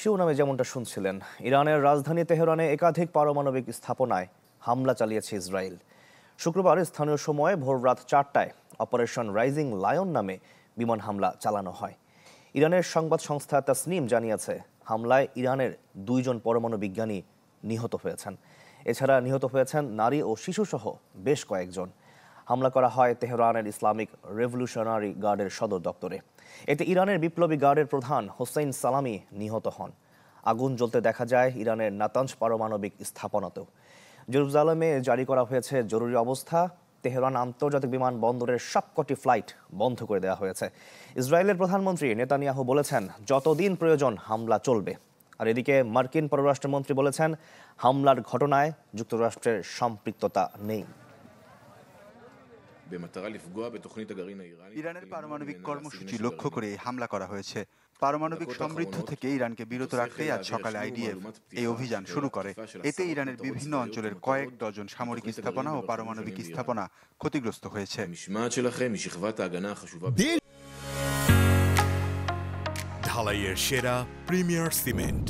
শিরোনামে যেমনটা শুনছিলেন, ইরানের রাজধানী তেহরানে একাধিক পারমাণবিক স্থাপনায় হামলা চালিয়েছে ইসরায়েল। শুক্রবার স্থানীয় সময়ে ভোর রাত 4টায় অপারেশন রাইজিং লায়ন নামে বিমান হামলা চালানো হয়। ইরানের সংবাদ সংস্থা তাসনিম জানিয়েছে, হামলায় ইরানের 2 জন পরমাণু বিজ্ঞানী নিহত হয়েছেন। এছাড়া নিহত হয়েছেন নারী ও শিশুসহ বেশ কয়েকজন। হামলা করা হয় তেহরানের ইসলামিক রেভলিউশনারি গার্ডের সদর দপ্তরে। এতে ইরানের বিপ্লবী গার্ডের প্রধান হোসেইন সালামি নিহত হন। আগুন জ্বলতে দেখা যায় ইরানের নাতাঞ্জ পারমাণবিক স্থাপনাতেও। জেরুজালেমে জারি করা হয়েছে জরুরি অবস্থা। তেহরান আন্তর্জাতিক বিমানবন্দরের সবকটি ফ্লাইট বন্ধ করে দেওয়া হয়েছে। ইসরায়েলের প্রধানমন্ত্রী নেতানিয়াহু বলেছেন, যতদিন প্রয়োজন হামলা চলবে। আর এদিকে মার্কিন পররাষ্ট্রমন্ত্রী বলেছেন, হামলার ঘটনায় যুক্তরাষ্ট্রের সম্পৃক্ততা নেই। ইরানের পারমাণবিক কর্মসূচি লক্ষ্য করে হামলা করা হয়েছে। পারমাণবিক সমৃদ্ধ থেকে ইরানকে বিরত রাখতে আজ সকালে আইডিএফ এই অভিযান শুরু করে। এতে ইরানের বিভিন্ন অঞ্চলের কয়েক ডজন সামরিক স্থাপনা ও পারমাণবিক স্থাপনা ক্ষতিগ্রস্ত হয়েছে। ঢালাইয়ের সেরা প্রিমিয়ার সিমেন্ট।